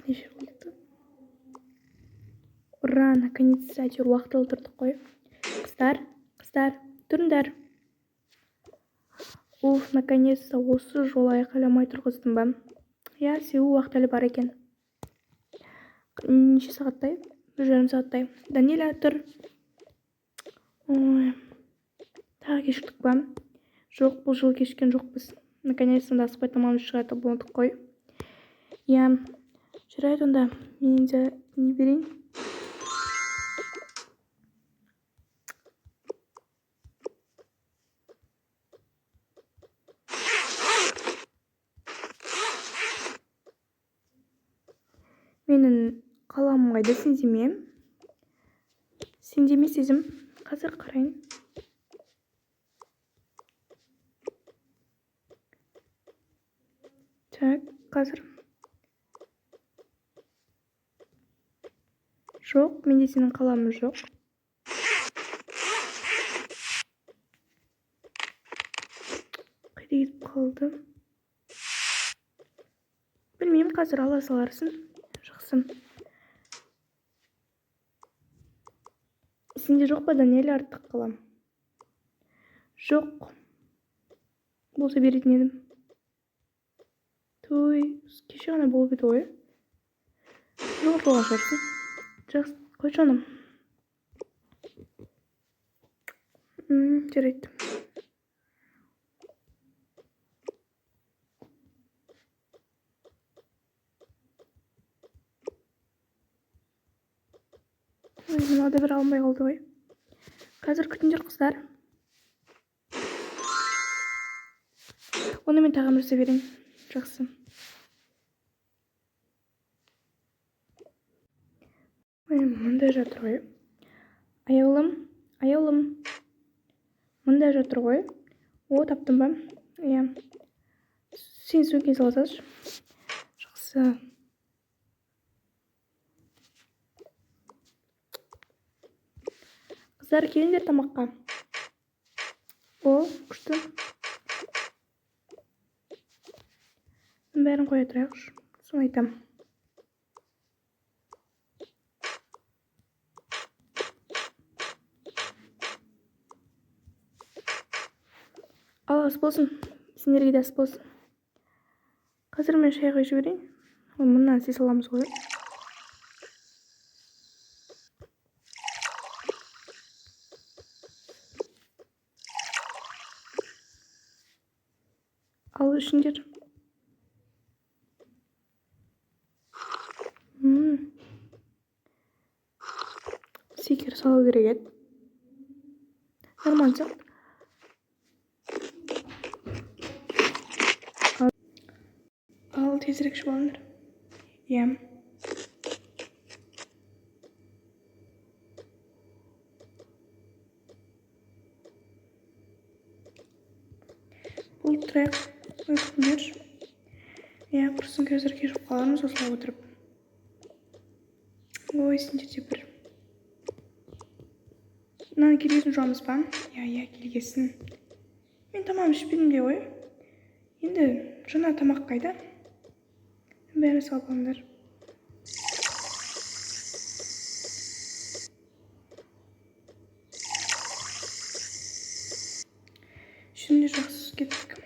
неше болды? Ура, наконец-то әйтеуір уақытылы тұрдық қой. Қыздар, тұрыңдар. Наконец-то осы жол айқайламай тұрғыздым ба? Я, сеу уақыт әлі бар екен. Неше сағаттай? 1,5 сағаттай. Даниэля, тұр. Ой, тағы кешіктік ба? Жоқ, бұл жыл кешкен жоқпыз. Наконец-то аспай тамамыз шығады болдық қой. Я, жүрайт онда, мен де не берейін? Менің қаламым қайда, сенде ме? Сенде ме сезім? Қазір қарайын. Так, қазір. Жоқ, менде сенің қаламың жоқ. Қайда кетіп қалды? Білмеймін, қазір ала саларсың. Жақсы. Сенде жоқ па, Даниэль, артық қалам? Жоқ. Болса беретін едім. Той, кеше ғана болып еді ғой. Жоқ, жоға шығарсың. Жақсы, қой жаным. Жарайды. Мынада бір алмай қалды ғой. Қазір күтіңдер, қыздар. Оны мен тағам жасай берейін. Жақсы. Мында жатыр ғой. Аяулым. Мында жатыр ғой. О, таптым ба? Иә. Сен сөңке саласаш. Жақсы. Қыздар, келіңдер тамаққа. О, күшті. Бәрін қоя тұрайықшы. Соны айтам. Ал, ас болсын. Сендерге де ас болсын. Қазір мен шай қойып жіберейін. Мұнан сей саламыз ғой. Ал, ішіндер. Секер салу керек еді. Нормально сияқты. Ал, тезірек ішіп алыңдар. Иә. Бұл тұрайық. Ой, күтіңдер. Иә, құрсын қазір кешіп қалармыз осылай отырып. Ой, сендерде бір. Мынаны келгесін жуамыз ба? Иә, келгесін. Мен тамам ішпедім де ғой. Енді жаңа тамақ қайда? Бәрі салып алыңдар. Şimdi жақсы кеттік.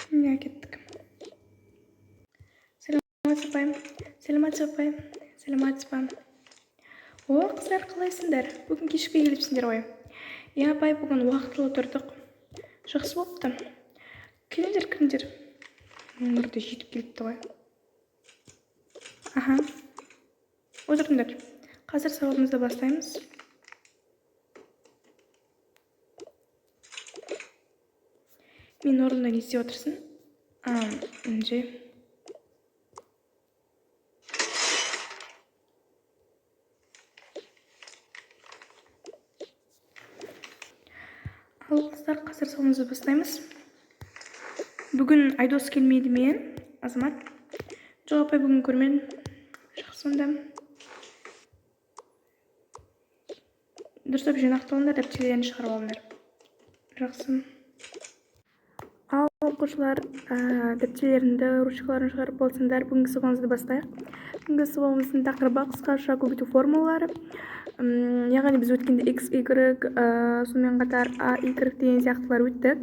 Иә, кеттік. Сәлеметсіз бе? О, қыздар, қалайсыңдар? Бүгін кешікпей келіпсіңдер ғой. Иә, апай, бүгін уақытылы тұрдық. Жақсы болыпты. Келіңдер. Нұрды жетіп келіпті ғой. Аха. Отырыңдар. Қазір сабағымызды бастаймыз. Мен орнында не істеп отырсың? Үнже. Ал, қыздар, қазір сабағымызды бастаймыз. Бүгін Айдос келмейді ме, Азамат? Жоқ, апай, бүгін көрмедім. Жақсы онда. Дұрыстап жинақталыңдар, дәптерлерін шығарып алыңдар. Жақсы. Ал, оқушылар, дәптерлеріңді, ручкаларын шығарып болсаңдар, бүгінгі сабағымызды бастайық. Бүгінгі сабағымыздың тақырыбы қысқаша көбейту формулалары. Яғни біз өткенде x, y, сонымен қатар a, y деген сияқтылар өттік.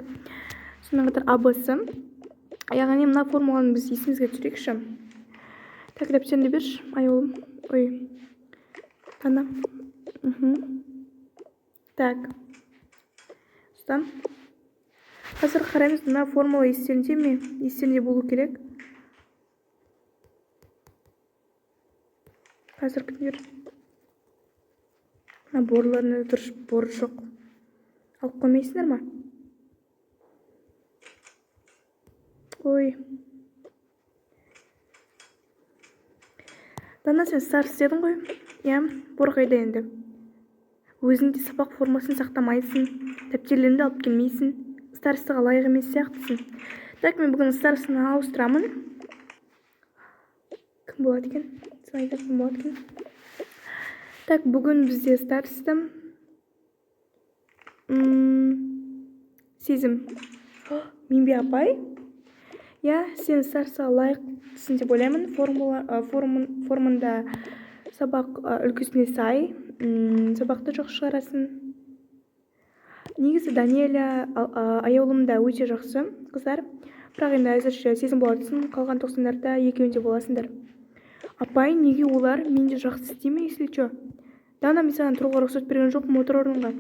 Сонымен қатар абс. Яғни мына формуланы біз есімізге түсірейікші. Так, дәптеріңді берші, айолым. Ой, ана. Так. Ұстан. Қазір қараймыз, мына формула естерінде ме? Естерінде болу керек. Қазір күндер. Мына борларына дұрыс бор жоқ. Алып қоймайсыңдар ма? Ой. Дана, сен старс дедің ғой? Я, бор қайда енді. Өзіңде сабақ формасын сақтамайсың, дәптерлеріңді алып келмейсің, старстыға лайық емес сияқтысың. Так, мен бүгін старсыны ауыстырамын. Кім болады екен? Сен кім болады екен? Так, бүгін бізде старсты сезім. Мен бе апай? Я, сен старсыға лайықтысың деп ойлаймын. Формында сабақ үлгісіне сай, сабақты жоқ шығарасын. Негізі Даниэля аяулымда өте жақсы қыздар. Бірақ енді әзірше сезім болатысын, қалған 90-дарда екеуінде боласыңдар. Апай, неге олар менде жақсы істеме, если чо? Дана, мен саған тұруға рұқсат берген жоқпын отыр орныңға.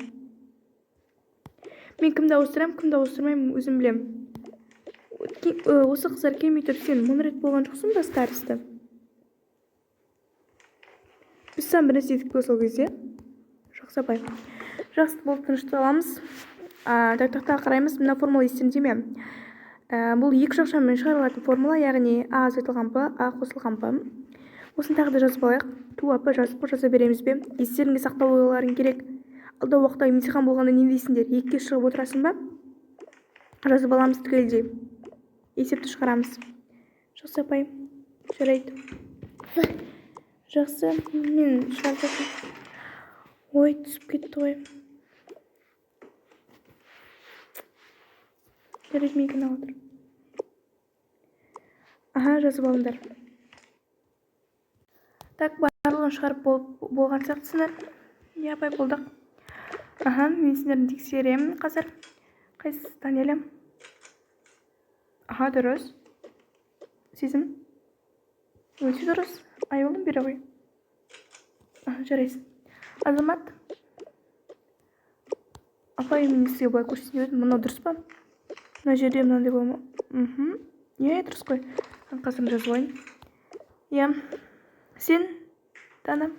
Мен кімді ауыстырайым, кімді ауыстырмаймын, өзім білем. Осы қыздар келмей тұр, сен мың рет болған жоқсың ба старсты? Біз сан бірінші едік қой сол кезде. Жақсы апай. Жақсы болып тыныштық аламыз. Тақтақта қараймыз, мына формула естерінде ме? Бұл екі шақшамен шығарылатын формула, яғни а азайтылған п, а қосылған п. Осын тағы да жазып алайық. Ту апы жаза береміз бе? Естеріңге сақтап ойларың керек. Алда уақытта емтихан болғанда не дейсіңдер? Екіге шығып отырасың ба? Жазып аламыз түгелдей. Есепті шығарамыз. Жақсы апай. Жарайды. Жақсы, мен шығарып жатырмын. Ой, түсіп кетті ғой. Жарайды, мен кінә отыр. Аха, жазып алыңдар. Так, барлығын шығарып болған сияқтысыңдар. Я, апай, болдық. Аха, мен сендерін тексеремін қазір. Қайсыз, Даниэля? Аха, дұрыс. Сезім? Өте дұрыс. Айолым бере ғой. Жарайсың. Азамат. Апай, мен сізге былай көрсетіп едім. Мұны дұрыс па? Мына жерде мынандай болма. Е, дұрыс қой. Қазір жазып алайын. Е, сен, Дана.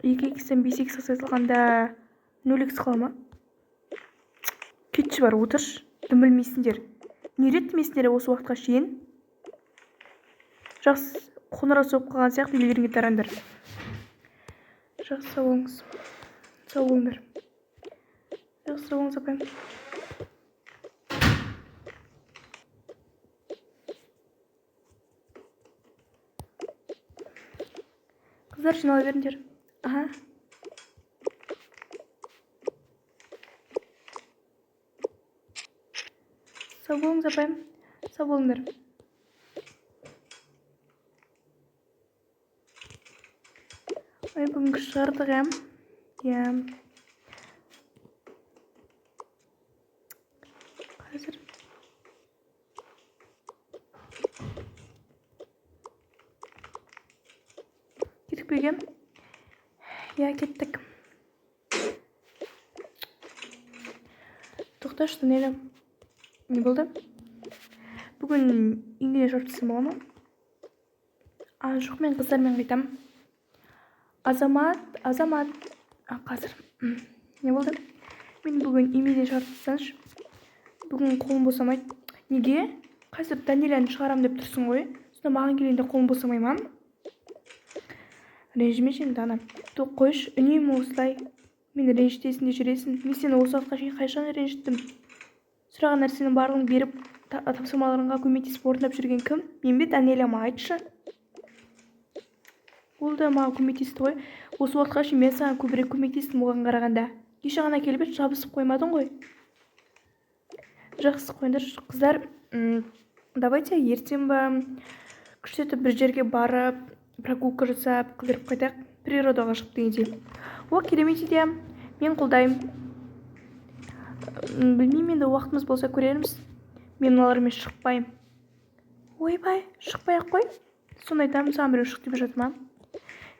2x-тен 5x азайтылғанда 0x қала ма? Кетші бар, отырш. Дым білмейсіңдер. Не реттемесіңдер осы уақытқа шейін? Жақсы, қоңырау соғып қалған сияқты үйлеріңе тарандар. Жақсы, сау болыңыз. Сау болыңдар. Жақсы, сау болыңыз апайым. Қыздар, жинала беріңдер. Аха. Сау болыңыз апайым. Сау болыңдар. Ой, бүгінгі шығардық, я. Қазір. Кетіп бегем. Я, кеттік. Тоқташ, Даниэля. Не болды? Бүгін үйге жартысы бола ма? Жоқ, мен қыздармен қайтам. Азамат. Қазір. Не болды? Мен бүгін үйге жартысыншы. Бүгін қолым босамайды. Неге? Қазір Даниэляны шығарам деп тұрсың ғой. Сонда маған келгенде қолым босамай ма? Ренжімешін, Дана. Қойш, үнемі осылай. Мені ренжітесің де жүресің. Мен сені осы уақытқа шейін қашан ренжіттім? Сұраған нәрсенің барлығын беріп, тапсырмаларыңа көмектесіп орындап жүрген кім? Мен бе, Даниэля ма, айтшы? Ол да маған көмектесті ғой. Осы уақытқа шейін мен саған көбірек көмектестім оған қарағанда. кеше ғана келіп еді, жабысып қоймадың ғой. Жақсы, қойыңдаршы қыздар. Давайте ертең ба күштетіп бір жерге барып, прогулка жасап, қыдырып қайтайық, природаға шығып дегендей. О, керемет идея. Мен қолдаймын. Білмеймін, енді уақытымыз болса көрерміз. Мен мыналармен шықпаймын. Ойбай, шықпай-ақ қой. Соны айтамын, саған біреу шық деп жатыр ма?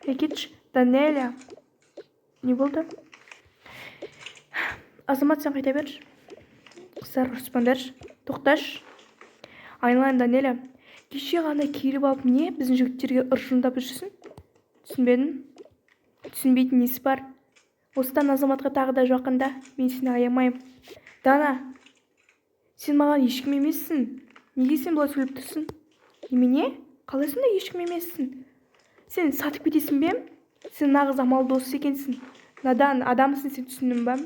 Кетші, Данеля. Не болды? Азамат, сен қайта берші. Қыздар, ұрыспаңдаршы. Тоқташы. Айналайын, Данеля. Кеше ғана келіп алып не біздің жігіттерге ыржыңдап жүрсің? Түсінбедің? Түсінбейтін несі бар? Осыдан Азаматқа тағы да жақында. Мен сені аямаймын. Дана, сен маған ешкім емессің. Неге сен бұлай сөйлеп тұрсың? Немене? Қалай сонда ешкім емессің? Сен сатып кетесің бе? Сен нағыз амал дос екенсің. Надан адамсың, сен түсіндің ба?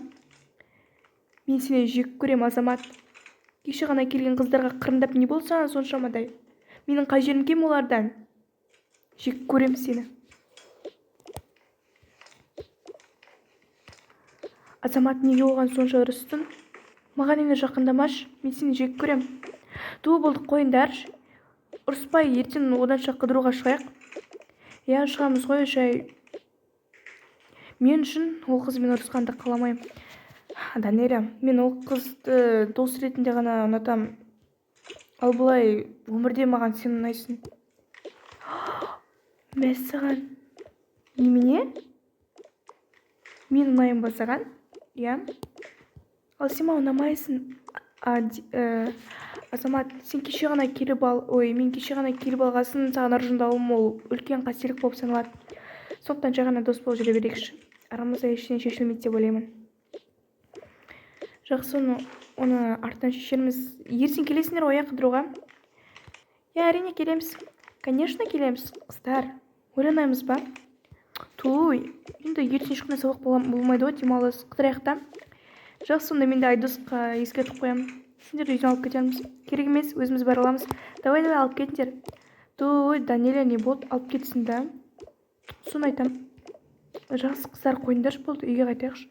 Мен сені жек көрем, Азамат. Кеше ғана келген қыздарға қырындап не болсаң соншамадай. Менің қай жерім кем олардан? Жек көрем сені. Азамат, неге оған сонша ұрыстың? Маған енді жақындамаш, мен сені жек көрем. Туы болдық, қойыңдаршы. Ұрыспай, ертең оданша қыдыруға шығайық. Я шығамыз ғой, жай. Мен үшін ол қызбен ұрысқанды қаламаймын. Данеля, мен ол қызды дос ретінде ғана ұнатам. Ал бұлай өмірде маған сен ұнайсың. Мәссаған. Немене? Мен ұнайын ба саған? Я? Ал сен маған ұнамайсың. Азамат, сен кеше ғана келіп мен кеше ғана келіп алғасын, саған ыржыңдауым ол үлкен қателік болып саналады. Сондықтан жай ғана дос болып жүре берейікші. Арамызда ештеңе шешілмейді деп ойлаймын. Жақсы, оны артынан шешерміз. Ертең келесіңдер ғой қыдыруға? Я, әрине келеміз. Конечно, келеміз. Қыздар, ойланаймыз ба? Енді ертең ешқандай сабақ болмайды ғой, демалыс қыдырайық та. Жақсы, сонда мен де Айдосқа ескертіп қоямын. Сендер үйден алып кетеміз. Керек емес, өзіміз бара аламыз. Давай алып кетіңдер. Данеля, не болды? Алып кетсін да. Соны айтам. Жақсы, қыздар, қойыңдаршы, болды, үйге қайтайықшы.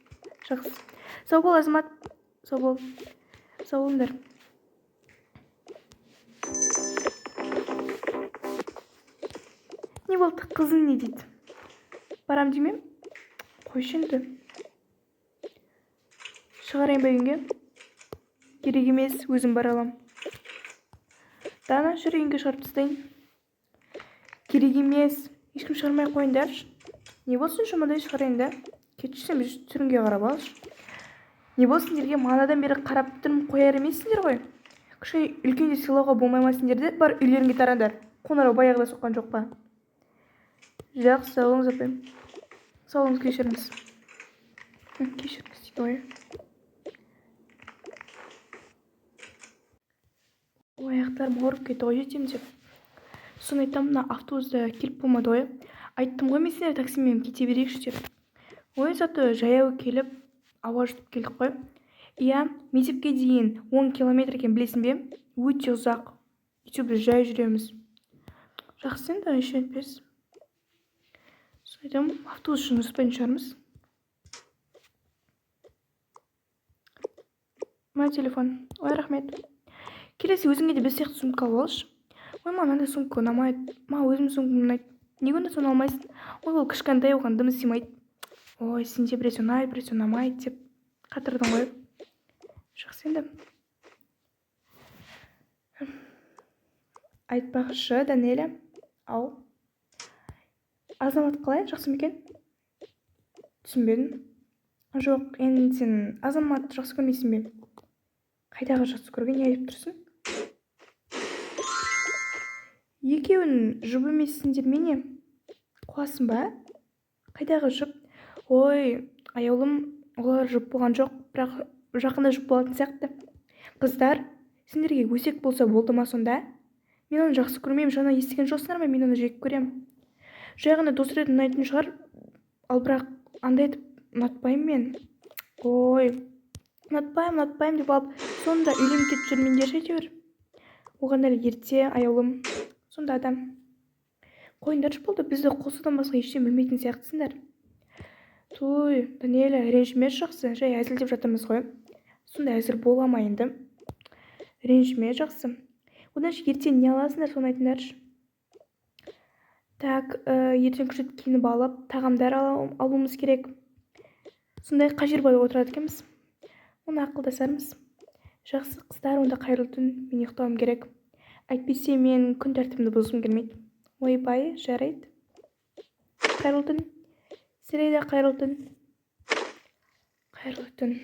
Жақсы. Сау бол, Азамат. Сау бол. Сау болыңдар. Не болды? Қызың не дейді? Барам демем? Қойшы енді. Шығарайын ба үйге? Керек емес, өзім бара алам. Дана, жүр, үйге шығарып тастайын. Керек емес, ешкім шығармай қойыңдаршы. Не болсын, жұмадай шығарайын да. Кетшісен біз түрінге қарап алшы. Не болсын, сендерге манадан бері қарап тұрмын қояр емессіңдер ғой. Кішкене үлкенде сыйлауға болмай сендерді, бар үйлеріңге тарандар. Қоңырау баяғыда соққан жоқ па? Жақсы, сау болыңыз, апайым. Сау болыңыз, кешіріңіз. Кешіріңіз дейді ғой. Аяқтарым ауырып кетті ғой, жетем деп. Соны айтамын, мына автобуста келіп болмады ғой. Айттым ғой, мен сендер таксимен кете берейікші деп. Ой, заты жаяу келіп, ауа жұтып келдік қой. Иә, мектепке дейін 10 километр екен, білесің бе? Өте ұзақ. Сөйтіп біз жай жүреміз. Жақсы, енді еш етпес. Соны айтамын, автобус үшін ұспайтын шығармыз. Мына телефон. Ой, рахмет. Келесі өзіңе де біз сияқты сумка алып алшы. Ой, маған да сумка ұнамайды. Маған өзім сумкам ұнайды. Неге онда соны алмайсың? Ой, ол кішкентай оған дымы сыймайды. Ой, сенде біресе ұнайды, біресе ұнамайды деп қатырдың ғой. Жақсы енді. Айтпақшы, Данеля. Ау. Азамат қалай? Жақсы ма екен? Түсінбедің? Жоқ, енді сен Азаматты жақсы көрмейсің бе? Қайдағы жақсы көрген, не айтып тұрсың? Екеуін жұп емессіңдер мене? Қуасың ба? Қайдағы жұп? Ой, аяулым, олар жұп болған жоқ, бірақ жақында жұп болатын сияқты. Қыздар, сендерге өсек болса болды ма сонда? Мен оны жақсы көрмеймін, жаңа естіген жоқсыңдар ма? Мен оны жек көрем. Жай ғана дос ретінде ұнайтын шығар, ал бірақ андай етіп ұнатпаймын мен. Ой, ұнатпаймын деп алып, сонда үйленіп кетіп жүрмендер әйтеуір. Оған әлі ерте, аяулым. Сонда адам. Қойыңдаршы болды, бізді қосудан басқа ештеңе білмейтін сияқтысыңдар. Туй, Даниэля, ренжімеші жақсы, жай әзілдеп жатырмыз ғой. Сондай әзір бола ма енді? Ренжіме жақсы. Одан ертең не аласыңдар, соны айтыңдаршы. Так, ертең күшет киініп алып, тағамдар алуымыз керек. Сондай қажербай отырады екенбіз. Оны ақылдасармыз. Жақсы қыздар, онда қайырлы түн, мен ұйықтауым керек. Әйтпесе мен күн тәртібімді бұзғым келмейді. Ойбай, жарайды. Қайырлы түн. Сізге де қайырлы түн. Қайырлы түн.